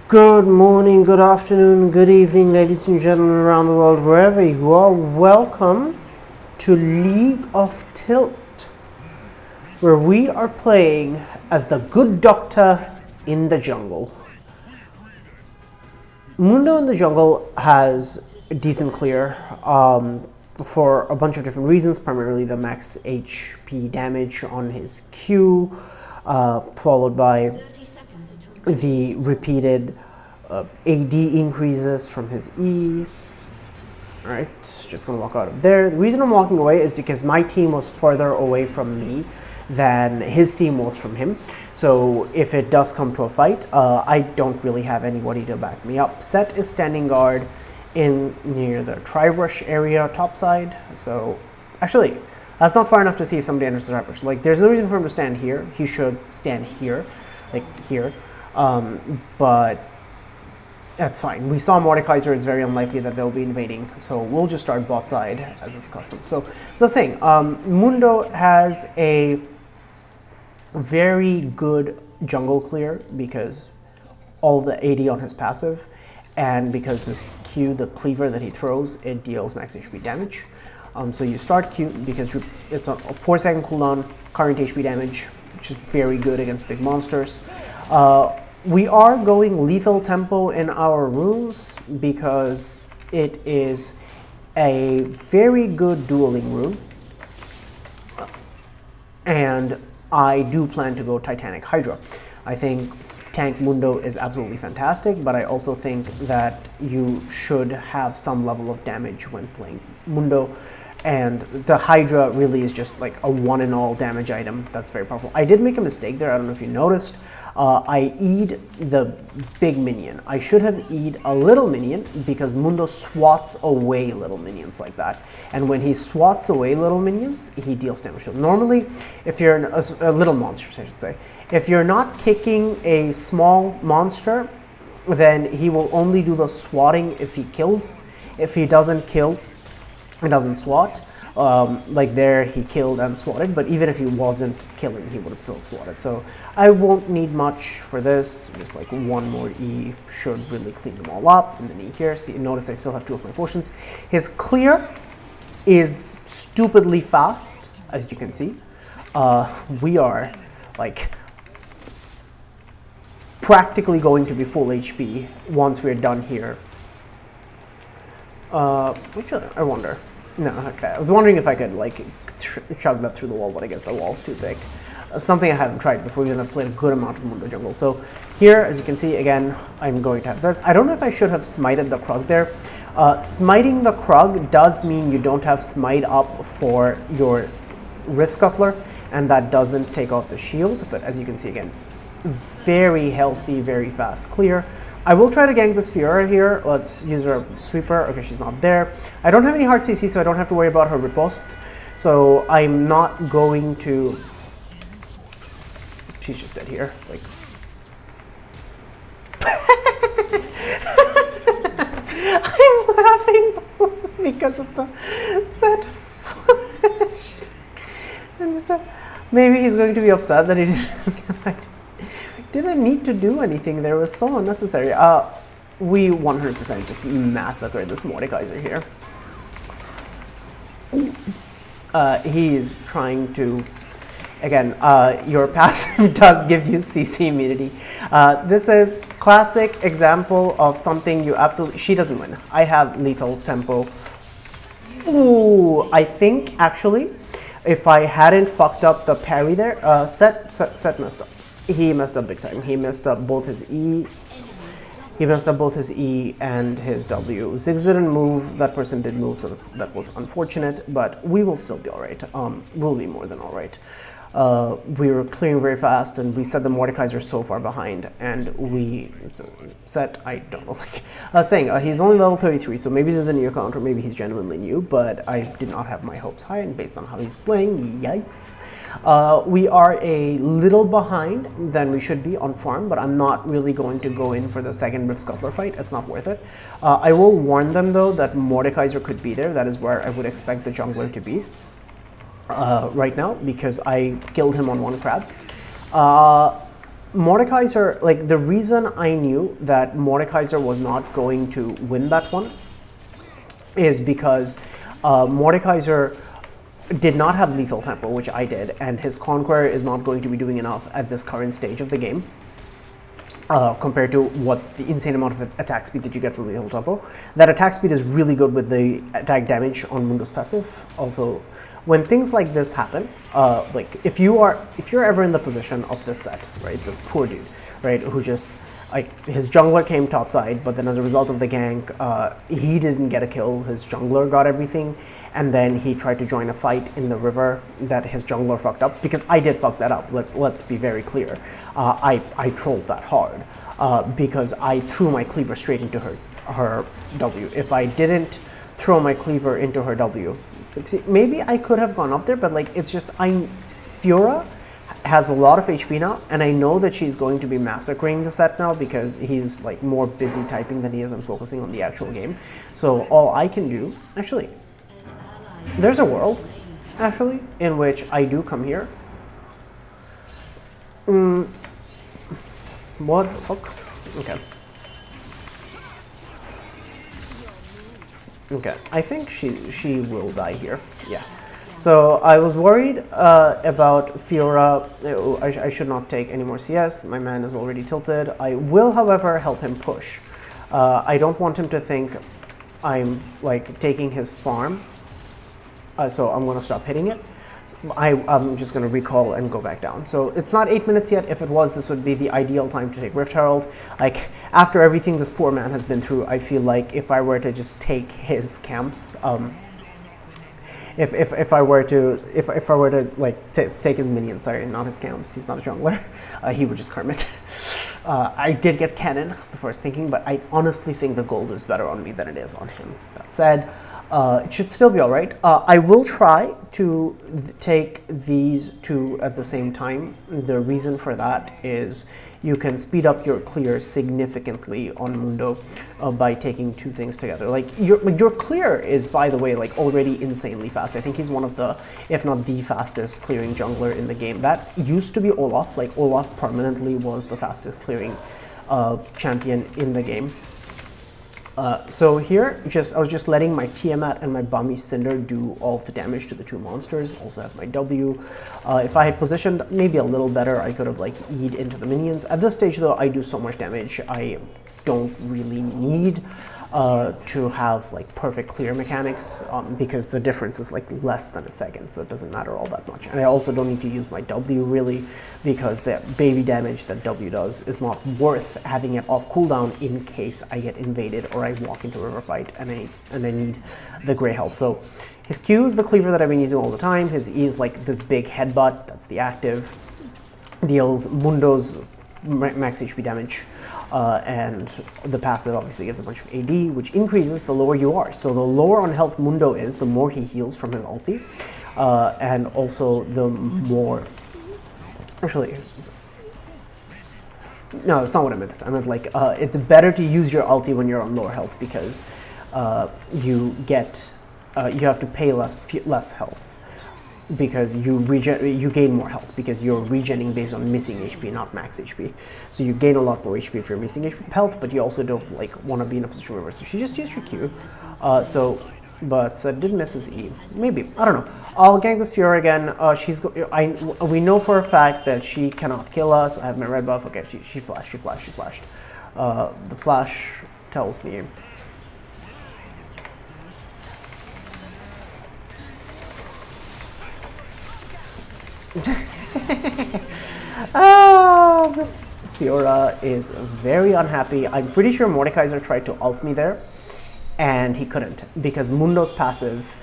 Good morning, good afternoon, good evening, ladies and gentlemen around the world, wherever you are. Welcome to League of Tilt, where we are playing as the good doctor in the jungle. Mundo in the jungle has a decent clear for a bunch of different reasons, primarily the max HP damage on his Q, followed by the repeated AD increases from his E. Alright, just gonna walk out of there. The reason I'm walking away is because my team was further away from me than his team was from him. So if it does come to a fight, I don't really have anybody to back me up. Set is standing guard in near the tri-brush area topside. So actually, that's not far enough to see if somebody enters the tri-brush. Like, there's no reason for him to stand here. He should stand here, like here. But that's fine. We saw Mordekaiser, it's very unlikely that they'll be invading, so we'll just start bot side as is custom. So saying, Mundo has a very good jungle clear because all the AD on his passive, and because this Q, the Cleaver that he throws, it deals max HP damage. So you start Q because it's a 4-second cooldown, current HP damage, which is very good against big monsters. We are going lethal tempo in our runes because it is a very good dueling rune, and I do plan to go Titanic Hydra. I think tank Mundo is absolutely fantastic, but I also think that you should have some level of damage when playing Mundo, and the Hydra really is just like a one-and-all damage item that's very powerful. I did make a mistake there, I don't know if you noticed. I E'd the big minion. I should have E'd a little minion because Mundo swats away little minions like that. And when he swats away little minions, he deals damage. So normally, if you're a little monster, I should say, if you're not kicking a small monster, then he will only do the swatting if he kills. If he doesn't kill, he doesn't swat. Like there, he killed and swatted, but even if he wasn't killing, he would have still swatted. So I won't need much for this. Just like one more E should really clean them all up. And then E here. See, notice I still have 2 of my potions. His clear is stupidly fast, as you can see. We are like practically going to be full HP once we're done here. Which I wonder. No, okay. I was wondering if I could like chug that through the wall, but I guess the wall's too thick. Something I haven't tried before, even though I've played a good amount of Mundo Jungle. So here, as you can see, again, I'm going to have this. I don't know if I should have smited the Krug there. Smiting the Krug does mean you don't have smite up for your Rift Scuttler, and that doesn't take off the shield. But as you can see, again, very healthy, very fast clear. I will try to gank this Fiora here. Let's use her sweeper. Okay, she's not there. I don't have any hard CC, so I don't have to worry about her riposte. So I'm not going to... She's just dead here. Like... I'm laughing because of the set flash. And so maybe he's going to be upset that he didn't need to do anything there. It was so unnecessary. We 100% just massacred this Mordekaiser here. He's trying to, again, your passive does give you CC immunity. This is classic example of something you absolutely, she doesn't win. I have lethal tempo. Ooh, I think actually, if I hadn't fucked up the parry there, set messed up. He messed up big time. He messed up both his E. He messed up both his E and his W. Ziggs didn't move. That person did move, so that was unfortunate. But we will still be all right. We'll be more than all right. We were clearing very fast, and we set the Mordekaiser so far behind, and we set, I don't know, like I was saying, he's only level 33, so maybe there's a new account, or maybe he's genuinely new, but I did not have my hopes high, and based on how he's playing, yikes. We are a little behind than we should be on farm, but I'm not really going to go in for the second Rift Scuttler fight. It's not worth it. I will warn them, though, that Mordekaiser could be there. That is where I would expect the jungler to be right now, because I killed him on one crab. Mordekaiser, like the reason I knew that Mordekaiser was not going to win that one is because Mordekaiser did not have lethal tempo, which I did, and his Conqueror is not going to be doing enough at this current stage of the game compared to what the insane amount of attack speed that you get from lethal tempo. That attack speed is really good with the attack damage on Mundo's passive. Also, when things like this happen, like if you're ever in the position of this set, right, this poor dude, right, who just, like, his jungler came topside, but then as a result of the gank, he didn't get a kill, his jungler got everything, and then he tried to join a fight in the river that his jungler fucked up, because I did fuck that up, let's be very clear. I trolled that hard, because I threw my Cleaver straight into her W. If I didn't throw my Cleaver into her W, maybe I could have gone up there, but like, it's just, Fiora has a lot of HP now, and I know that she's going to be massacring the set now because he's like more busy typing than he is on focusing on the actual game. So all I can do, actually, there's a world, actually, in which I do come here. What the fuck? Okay. Okay, I think she will die here, yeah. So I was worried about Fiora. I should not take any more CS. My man is already tilted. I will, however, help him push. I don't want him to think I'm like taking his farm. So I'm going to stop hitting it. So I'm just going to recall and go back down. So it's not 8 minutes yet. If it was, this would be the ideal time to take Rift Herald. Like, after everything this poor man has been through, I feel like if I were to just take his camps, if I were to like take his minions, sorry, not his camps, he's not a jungler, he would just karm it. I did get cannon before I was thinking, but I honestly think the gold is better on me than it is on him. That said, it should still be all right. I will try to take these two at the same time. The reason for that is you can speed up your clear significantly on Mundo by taking two things together. Like your clear is, by the way, like already insanely fast. I think he's one of the, if not the fastest clearing jungler in the game. That used to be Olaf. Like Olaf permanently was the fastest clearing champion in the game. So here, I was just letting my Tiamat and my Bami Cinder do all of the damage to the two monsters. Also have my W. If I had positioned maybe a little better, I could have like E'd into the minions. At this stage though, I do so much damage, I don't really need to have like perfect clear mechanics because the difference is like less than a second, so it doesn't matter all that much. And I also don't need to use my W really because the baby damage that W does is not worth having it off cooldown in case I get invaded or I walk into a river fight and I need the gray health. So his Q is the Cleaver that I've been using all the time. His E is like this big headbutt, that's the active. Deals Mundo's max HP damage. And the passive obviously gives a bunch of AD, which increases the lower you are. So the lower on health Mundo is, the more he heals from his ulti, and also the more, actually, no, that's not what I meant to say. I meant like, it's better to use your ulti when you're on lower health because you have to pay less health. Because you gain more health because you're regenning based on missing HP, not max HP. So you gain a lot more HP if you're missing health, but you also don't like want to be in a position where. So she just used her Q. But did miss his E. Maybe, I don't know. I'll gank this Fiora again. We know for a fact that she cannot kill us. I have my red buff. Okay, she flashed. The flash tells me. This Fiora is very unhappy. I'm pretty sure Mordekaiser tried to ult me there, and he couldn't because Mundo's passive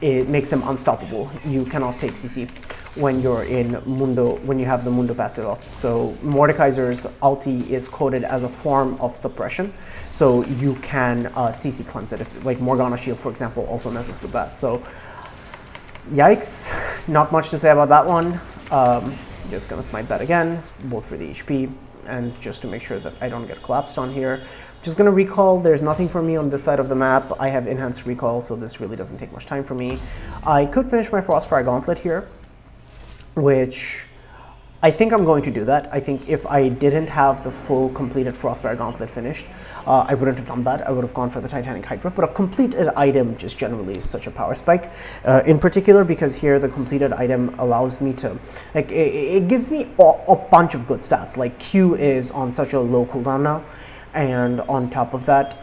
it makes him unstoppable. You cannot take CC when you're in Mundo, when you have the Mundo passive off. So Mordekaiser's ulti is coded as a form of suppression, so you can CC cleanse it. If like Morgana Shield, for example, also messes with that. So yikes, not much to say about that one. Just gonna smite that again, both for the HP and just to make sure that I don't get collapsed on here. Just gonna recall, there's nothing for me on this side of the map. I have enhanced recall, so this really doesn't take much time for me. I could finish my Frostfire Gauntlet here, which I think I'm going to do that. I think if I didn't have the full completed Frostfire Gauntlet finished, I wouldn't have done that. I would have gone for the Titanic Hydra. But a completed item just generally is such a power spike. In particular, because here the completed item allows me to, like, it gives me a bunch of good stats. Like Q is on such a low cooldown now, and on top of that,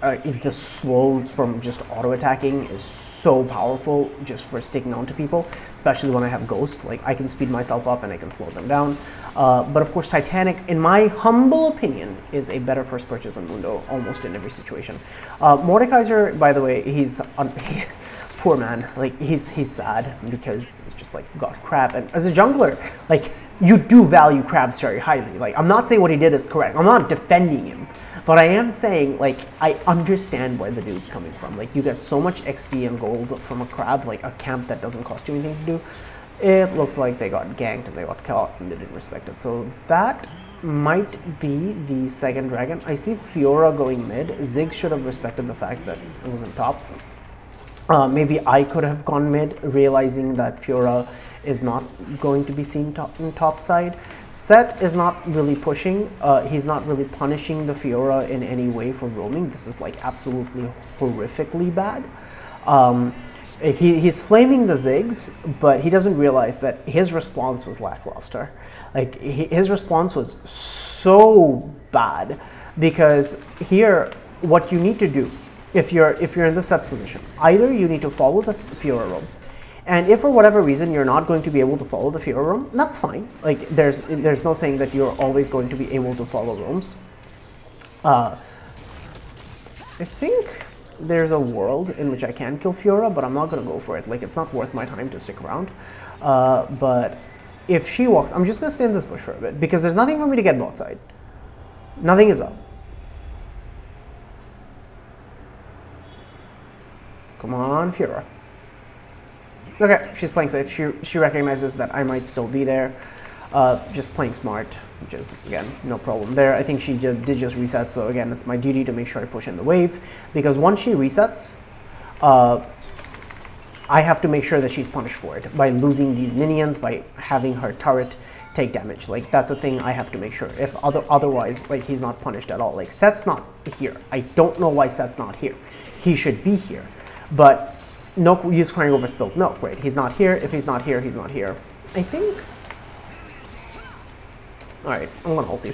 the slow from just auto-attacking is so powerful just for sticking on to people, especially when I have Ghost. Like, I can speed myself up and I can slow them down. But of course, Titanic, in my humble opinion, is a better first purchase on Mundo almost in every situation. Mordekaiser, by the way, he's poor man. Like, he's sad because he's just like got crap. And as a jungler, like, you do value crabs very highly. Like, I'm not saying what he did is correct. I'm not defending him. But I am saying, like, I understand where the dude's coming from. Like, you get so much XP and gold from a crab, like a camp that doesn't cost you anything to do. It looks like they got ganked and they got caught and they didn't respect it. So that might be the second dragon. I see Fiora going mid. Ziggs should have respected the fact that it was on top. Maybe I could have gone mid, realizing that Fiora is not going to be seen top side. Set is not really pushing. He's not really punishing the Fiora in any way for roaming. This is like absolutely horrifically bad. He's flaming the Ziggs, but he doesn't realize that his response was lackluster. Like, his response was so bad, because here, what you need to do, if you're in the Set's position, either you need to follow the Fiora roam, and if for whatever reason you're not going to be able to follow the Fiora roam, that's fine. Like, there's no saying that you're always going to be able to follow roams. I think there's a world in which I can kill Fiora, but I'm not going to go for it. Like, it's not worth my time to stick around. But if she walks, I'm just going to stay in this bush for a bit, because there's nothing for me to get bot side. Nothing is up. Come on, Fiora. Okay, she's playing safe. She recognizes that I might still be there. Just playing smart, which is, again, no problem there. I think she did just reset, so again, it's my duty to make sure I push in the wave, because once she resets, I have to make sure that she's punished for it by losing these minions, by having her turret take damage. Like, that's a thing I have to make sure. If otherwise, like, he's not punished at all. Like, Set's not here. I don't know why Set's not here. He should be here, but no use crying over spilled milk, right? He's not here. If he's not here, he's not here. I think. Alright, I'm gonna ulti.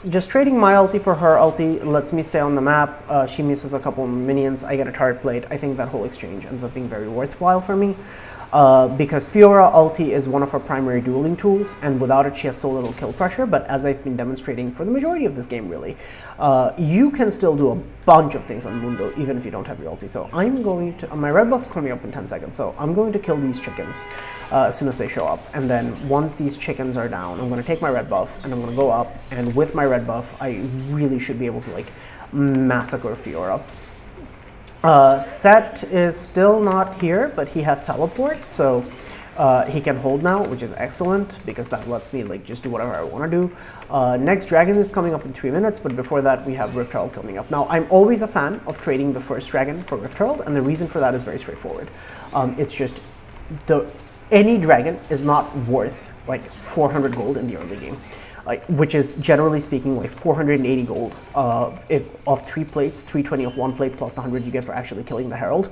Just trading my ulti for her ulti lets me stay on the map. She misses a couple of minions. I get a turret plate. I think that whole exchange ends up being very worthwhile for me. Because Fiora ulti is one of her primary dueling tools, and without it she has so little kill pressure, but as I've been demonstrating for the majority of this game really, you can still do a bunch of things on Mundo even if you don't have your ulti. So I'm going to, my red buff is coming up in 10 seconds, so I'm going to kill these chickens as soon as they show up, and then once these chickens are down, I'm going to take my red buff and I'm going to go up, and with my red buff I really should be able to like massacre Fiora. Set is still not here, but he has teleport, so he can hold now, which is excellent, because that lets me like just do whatever I want to do. Next dragon is coming up in 3 minutes, but before that we have Rift Herald coming up. Now, I'm always a fan of trading the first dragon for Rift Herald, and the reason for that is very straightforward. It's just any dragon is not worth like 400 gold in the early game. Like, which is generally speaking like 480 gold if of 3 plates, 320 of 1 plate plus the 100 you get for actually killing the Herald.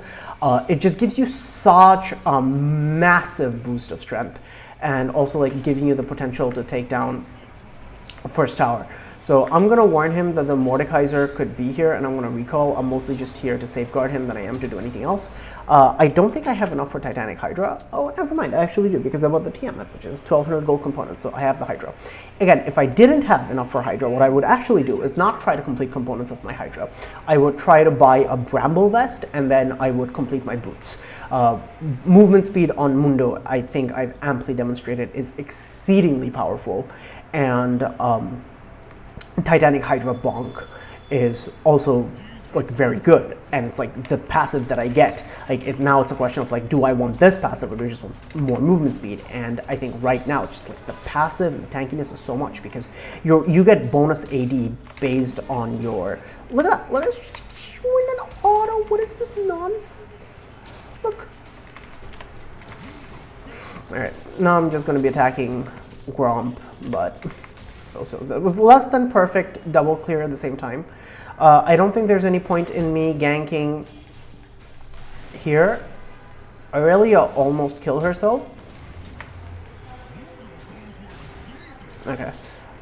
It just gives you such a massive boost of strength, and also like giving you the potential to take down first tower. So I'm going to warn him that the Mordekaiser could be here, and I'm going to recall. I'm mostly just here to safeguard him than I am to do anything else. I don't think I have enough for Titanic Hydra. Oh, never mind, I actually do, because I bought the Tiamat, which is 1200 gold components, so I have the Hydra. Again, if I didn't have enough for Hydra, what I would actually do is not try to complete components of my Hydra. I would try to buy a Bramble Vest, and then I would complete my boots. Movement speed on Mundo, I think I've amply demonstrated, is exceedingly powerful, and Titanic Hydra Bonk is also like very good, and it's like the passive that I get. Like now it's a question of like, do I want this passive or do I just want more movement speed? And I think right now just like the passive and the tankiness is so much, because you get bonus AD based on your look at that, showing an auto. What is this nonsense? Look. Alright, now I'm just going to be attacking Gromp, but also that was less than perfect double clear at the same time. I don't think there's any point in me ganking here. Aurelia almost killed herself. Okay.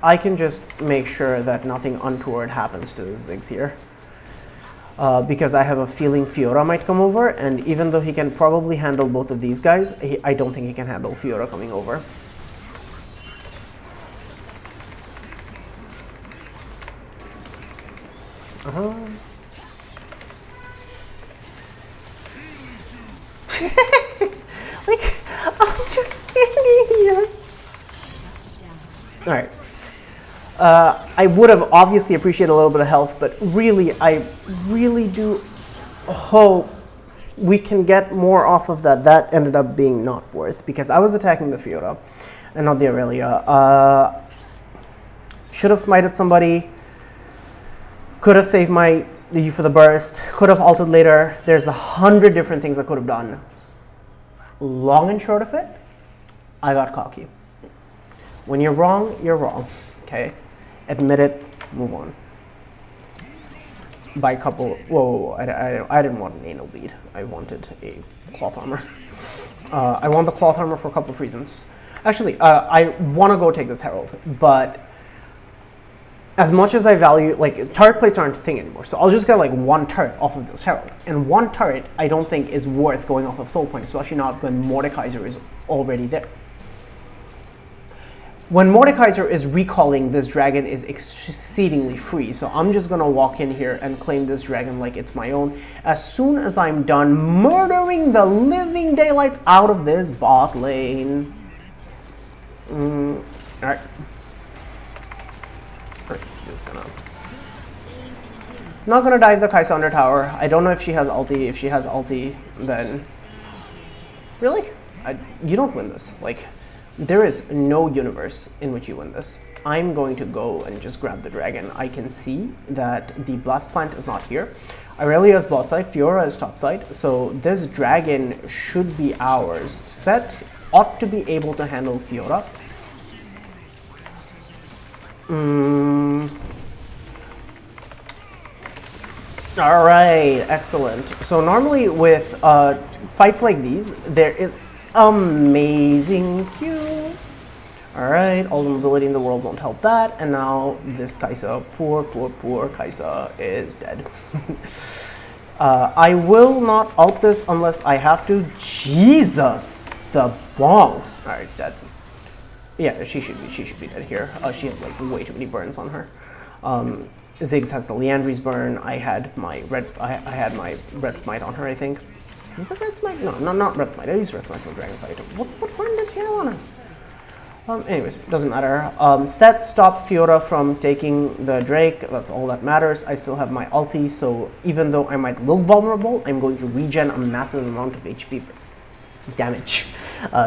I can just make sure that nothing untoward happens to the Ziggs here. Because I have a feeling Fiora might come over, and even though he can probably handle both of these guys, I don't think he can handle Fiora coming over. Like, I'm just standing here. Alright. I would have obviously appreciated a little bit of health, but really, I really do hope we can get more off of that. That ended up being not worth, because I was attacking the Fiora and not the Aurelia. Should have smited somebody. Could have saved my U for the burst. Could have ulted later. There's 100 different things I could have done. Long and short of it, I got cocky. When you're wrong, you're wrong. Okay? Admit it, move on. By a couple, whoa, I didn't want an anal bead. I wanted a cloth armor. I want the cloth armor for a couple of reasons. Actually, I want to go take this herald, but as much as I value, like, turret plates aren't a thing anymore, so I'll just get like one turret off of this herald. And one turret I don't think is worth going off of soul point, especially not when Mordekaiser is already there. When Mordekaiser is recalling, this dragon is exceedingly free, so I'm just gonna walk in here and claim this dragon like it's my own as soon as I'm done murdering the living daylights out of this bot lane. Alright. Just gonna... Not gonna dive the Kai'Sa under tower. I don't know if she has ulti. If she has ulti, then... Really? You don't win this. Like... There is no universe in which you win this. I'm going to go and just grab the dragon. I can see that the blast plant is not here. Aurelia is bot side, Fiora is top side, so this dragon should be ours. Set ought to be able to handle Fiora. Alright, excellent. So normally with fights like these, there is amazing Q. Alright, all the mobility in the world won't help that, and now this Kai'Sa, poor Kai'Sa is dead. I will not ult this unless I have to. Jesus, the bombs. Alright, dead. Yeah, she should be dead here. She has like way too many burns on her. Ziggs has the Liandry's burn. I had my red smite on her, I think. Was it red smite? No, not red smite. I used red smite for dragon fight. What burn did she have on her? Anyways, doesn't matter. Set stopped Fiora from taking the Drake. That's all that matters. I still have my ulti, so even though I might look vulnerable, I'm going to regen a massive amount of HP damage.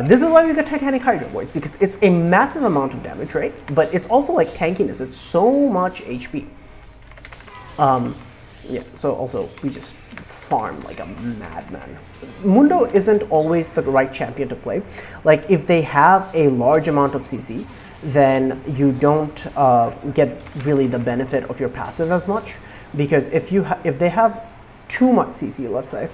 This is why we got Titanic Hydra, boys, because it's a massive amount of damage, right? But it's also like tankiness. It's so much HP. Yeah, so also we just farm like a madman. Mundo isn't always the right champion to play. Like, if they have a large amount of CC, then you don't get really the benefit of your passive as much, because if they have too much CC, let's say,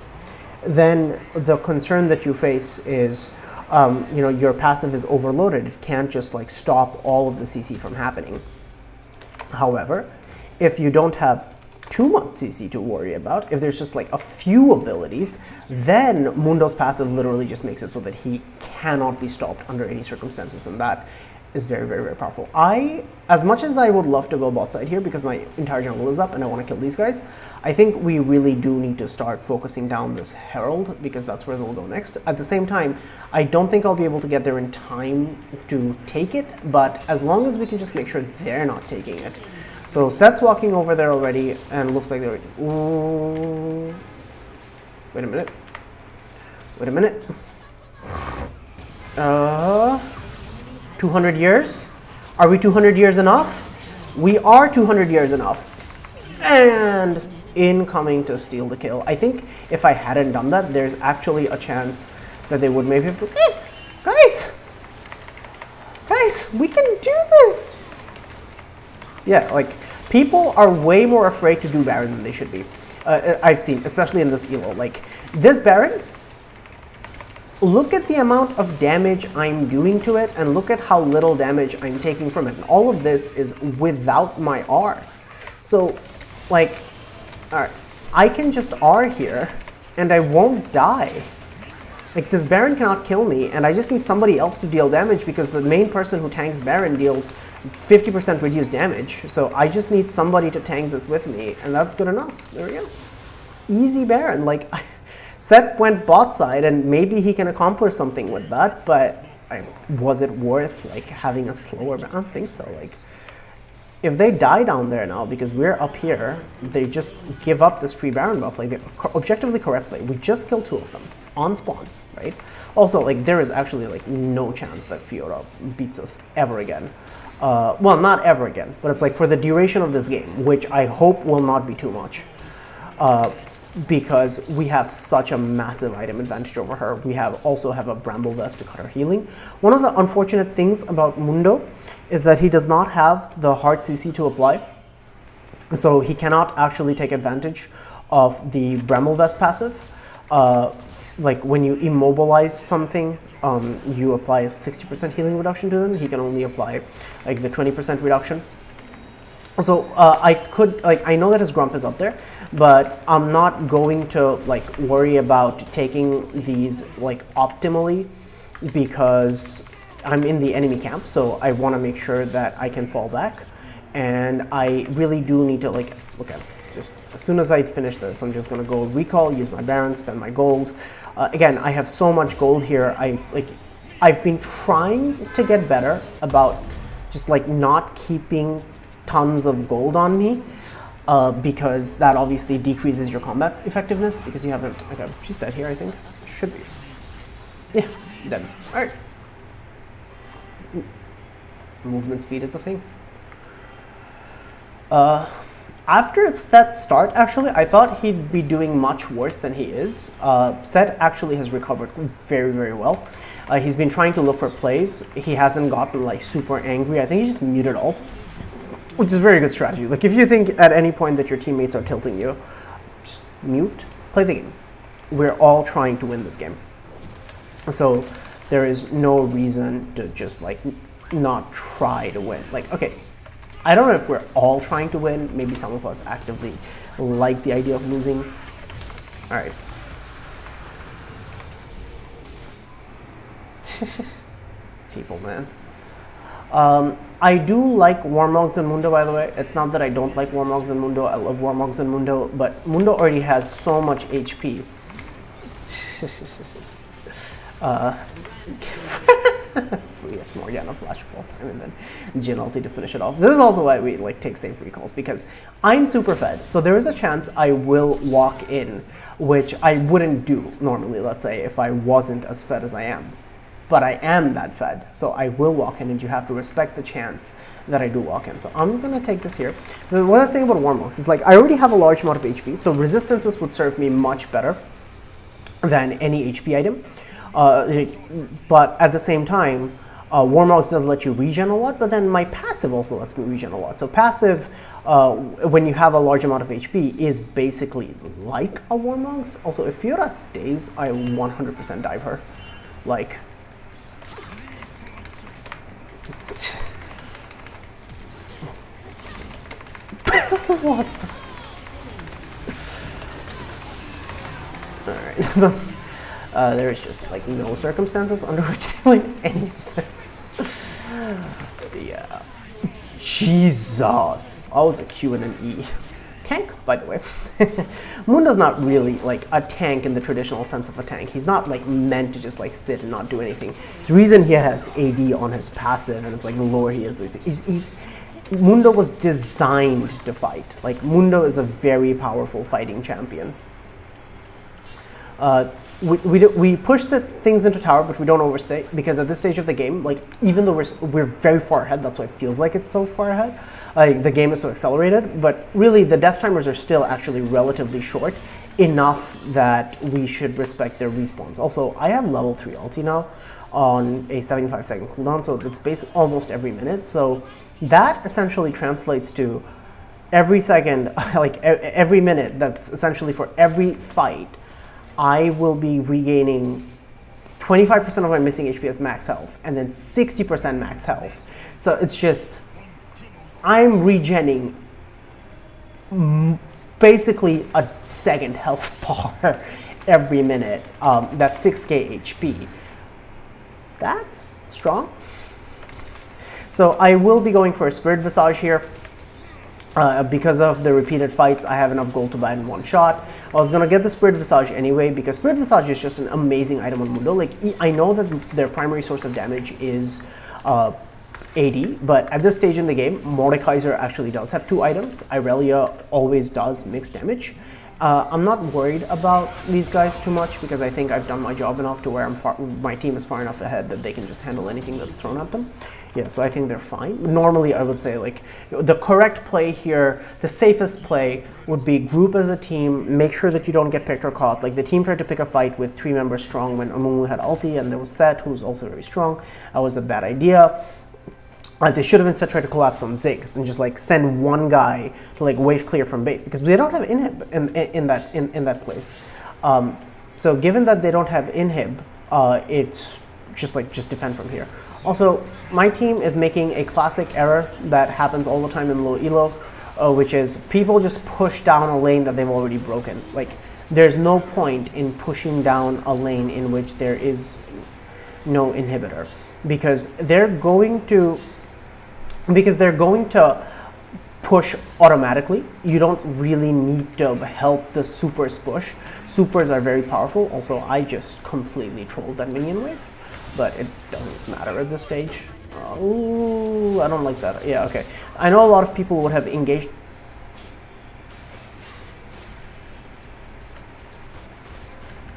then the concern that you face is you know, your passive is overloaded. It can't just like stop all of the CC from happening. However, if you don't have too much CC to worry about, if there's just like a few abilities, then Mundo's passive literally just makes it so that he cannot be stopped under any circumstances, and that is very, very, very powerful. As much as I would love to go bot side here because my entire jungle is up and I want to kill these guys, I think we really do need to start focusing down this Herald, because that's where they'll go next. At the same time, I don't think I'll be able to get there in time to take it, but as long as we can just make sure they're not taking it. So Set's walking over there already, and looks like they're... Ooh. Wait a minute. Wait a minute. 200 years? Are we 200 years enough? We are 200 years enough. And incoming to steal the kill. I think if I hadn't done that, there's actually a chance that they would maybe have to... Yes! Guys, we can do this. Yeah, like, people are way more afraid to do Baron than they should be. I've seen, especially in this elo. Like, this Baron, look at the amount of damage I'm doing to it, and look at how little damage I'm taking from it. And all of this is without my R. So, like, alright, I can just R here, and I won't die. Like, this Baron cannot kill me, and I just need somebody else to deal damage, because the main person who tanks Baron deals 50% reduced damage. So I just need somebody to tank this with me, and that's good enough. There we go. Easy Baron. Like, Seth went bot side, and maybe he can accomplish something with that, but was it worth, like, having a slower Baron? I don't think so. Like, if they die down there now, because we're up here, they just give up this free Baron buff. Like, objectively correctly, we just killed 2 of them on spawn, right? Also, like, there is actually, like, no chance that Fiora beats us ever again. Well, not ever again, but it's like for the duration of this game, which I hope will not be too much, because we have such a massive item advantage over her. We also have a Bramble Vest to cut her healing. One of the unfortunate things about Mundo is that he does not have the hard CC to apply, so he cannot actually take advantage of the Bramble Vest passive. Like, when you immobilize something, you apply a 60% healing reduction to them. He can only apply, like, the 20% reduction. So I know that his Grump is up there, but I'm not going to, like, worry about taking these, like, optimally, because I'm in the enemy camp, so I want to make sure that I can fall back. And I really do need to, like, okay, just as soon as I finish this, I'm just going to go recall, use my Baron, spend my gold. Again, I have so much gold here. I've been trying to get better about just, like, not keeping tons of gold on me, because that obviously decreases your combat's effectiveness, because you haven't. Okay, she's dead here, I think. Should be. Yeah, dead. All right. Movement speed is a thing. After that start, actually, I thought he'd be doing much worse than he is. Seth actually has recovered very, very well. He's been trying to look for plays. He hasn't gotten, like, super angry. I think he just muted all, which is a very good strategy. Like, if you think at any point that your teammates are tilting you, just mute, play the game. We're all trying to win this game. So there is no reason to just, like, not try to win. Like, okay, I don't know if we're all trying to win. Maybe some of us actively like the idea of losing. All right. People, man. I do like Warmogs in Mundo, by the way. It's not that I don't like Warmogs in Mundo. I love Warmogs in Mundo, but Mundo already has so much HP. Freest Morgana flashball time, and then Jhin ulti to finish it off. This is also why we, like, take safe recalls, because I'm super fed, so there is a chance I will walk in, which I wouldn't do normally, let's say, if I wasn't as fed as I am. But I am that fed, so I will walk in, and you have to respect the chance that I do walk in. So I'm gonna take this here. So what I was saying about Warmogs is, like, I already have a large amount of HP, so resistances would serve me much better than any HP item. But at the same time, Warmogs does let you regen a lot, but then my passive also lets me regen a lot. So passive, when you have a large amount of HP, is basically like a Warmogs. Also, if Fiora stays, I 100% dive her. Like, what the? Alright. There is just, like, no circumstances under which they win any of them. Yeah. Jesus. I was a Q and an E. Tank, by the way. Mundo's not really, like, a tank in the traditional sense of a tank. He's not, like, meant to just, like, sit and not do anything. The reason he has AD on his passive, and it's like the lower he is, Mundo was designed to fight. Like, Mundo is a very powerful fighting champion. We push the things into tower, but we don't overstay, because at this stage of the game, like, even though we're very far ahead, that's why it feels like it's so far ahead. The game is so accelerated, but really the death timers are still actually relatively short, enough that we should respect their respawns. Also, I have level 3 ulti now. on a 75-second cooldown, so it's basically almost every minute. So that essentially translates to every second, like every minute, that's essentially for every fight, I will be regaining 25% of my missing HP as max health, and then 60% max health. So it's just, I'm regenning basically a second health bar every minute. That's 6k HP. That's strong. So I will be going for a Spirit Visage here. Because of the repeated fights, I have enough gold to buy in one shot. I was gonna get the Spirit Visage anyway, because Spirit Visage is just an amazing item on Mundo. Like, I know that their primary source of damage is AD, but at this stage in the game, Mordekaiser actually does have 2 items. Irelia always does mixed damage. I'm not worried about these guys too much, because I think I've done my job enough to where my team is far enough ahead that they can just handle anything that's thrown at them. Yeah, so I think they're fine. Normally, I would say, like, the correct play here, the safest play would be group as a team, make sure that you don't get picked or caught. Like, the team tried to pick a fight with 3 members strong when Amumu had ulti, and there was Set, who's also very strong. That was a bad idea. They should have instead tried to collapse on Ziggs and just like send one guy to like wave clear from base, because they don't have inhib in that place. So given that they don't have inhib, it's just defend from here. Also, my team is making a classic error that happens all the time in low elo, which is people just push down a lane that they've already broken. Like, there's no point in pushing down a lane in which there is no inhibitor, because they're going to push automatically. You don't really need to help the supers push. Supers are very powerful. Also, I just completely trolled that minion wave, but it doesn't matter at this stage. Ooh, I don't like that. Yeah, okay. I know a lot of people would have engaged.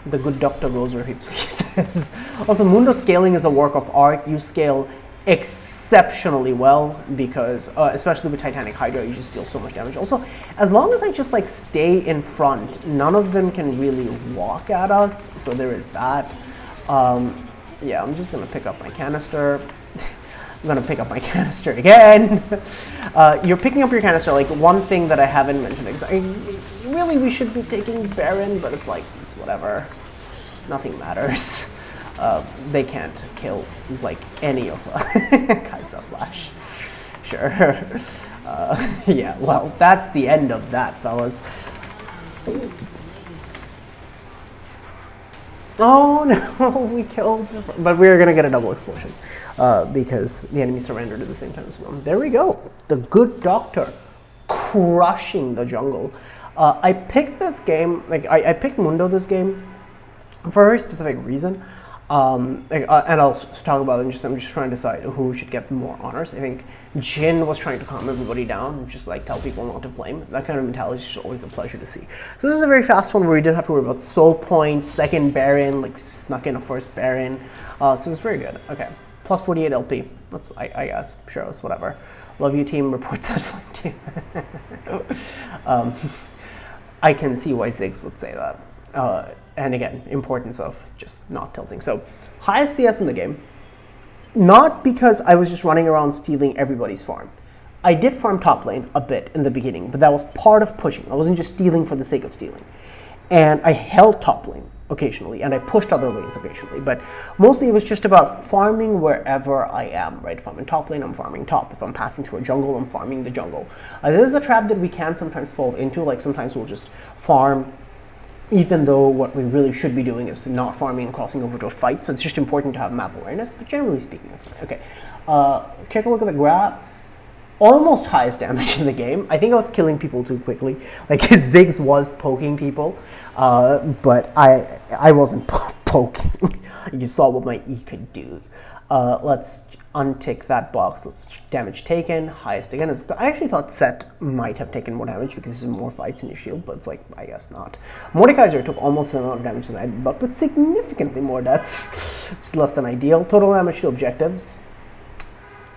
The good doctor goes where he pleases. Also, Mundo scaling is a work of art. You scale exceptionally well, because especially with Titanic Hydra, you just deal so much damage. Also, as long as I just like stay in front, none of them can really walk at us, so there is that. Yeah, I'm just gonna pick up my canister. I'm gonna pick up my canister again. You're picking up your canister. Like, one thing that I haven't mentioned is really we should be taking Baron, but it's like, it's whatever. Nothing matters. They can't kill like any of us. Kai'Sa Flash. Sure. Yeah, well, that's the end of that, fellas. Oh no, we killed, but we're gonna get a double explosion because the enemy surrendered at the same time as well. There we go. The good doctor crushing the jungle. I picked this game, like I picked Mundo this game for a very specific reason. And I'll talk about it in just, I'm just trying to decide who should get more honors. I think Jhin was trying to calm everybody down and just like tell people not to blame. That kind of mentality is always a pleasure to see. So this is a very fast one where we didn't have to worry about soul points, second Baron, like snuck in a first Baron. So it's very good. Okay, plus 48 LP. That's, I guess, sure, it's whatever. Love you team, reports at Flame team. I can see why Ziggs would say that. And again, importance of just not tilting. So, highest CS in the game, not because I was just running around stealing everybody's farm. I did farm top lane a bit in the beginning, but that was part of pushing. I wasn't just stealing for the sake of stealing. And I held top lane occasionally, and I pushed other lanes occasionally, but mostly it was just about farming wherever I am, right? If I'm in top lane, I'm farming top. If I'm passing through a jungle, I'm farming the jungle. This is a trap that we can sometimes fall into, like sometimes we'll just farm even though what we really should be doing is not farming and crossing over to a fight. So it's just important to have map awareness, but generally speaking, that's fine. Okay, take a look at the graphs. Almost highest damage in the game. I think I was killing people too quickly. Like, Ziggs was poking people, but I wasn't poking. You saw what my E could do. Let's untick that box. Let's damage taken. Highest again is, I actually thought Set might have taken more damage because there's more fights in your shield, but it's like, I guess not. Mordekaiser took almost the amount of damage as I did, but significantly more. That's just less than ideal. Total damage to objectives.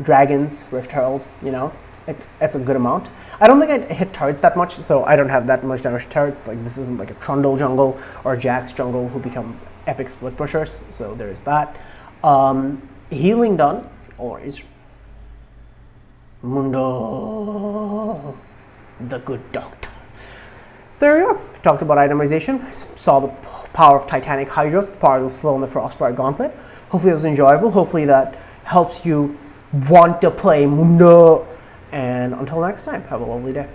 Dragons, Rift Heralds, you know, it's a good amount. I don't think I hit turrets that much, so I don't have that much damage to turrets. Like, this isn't like a Trundle jungle or a Jax jungle who become epic split pushers, so there is that. Healing done, always. Mundo, the good doctor. So there you go. Talked about itemization. Saw the power of Titanic Hydra, the power of the slow and the Frostfire gauntlet. Hopefully it was enjoyable. Hopefully that helps you want to play Mundo. And until next time, have a lovely day.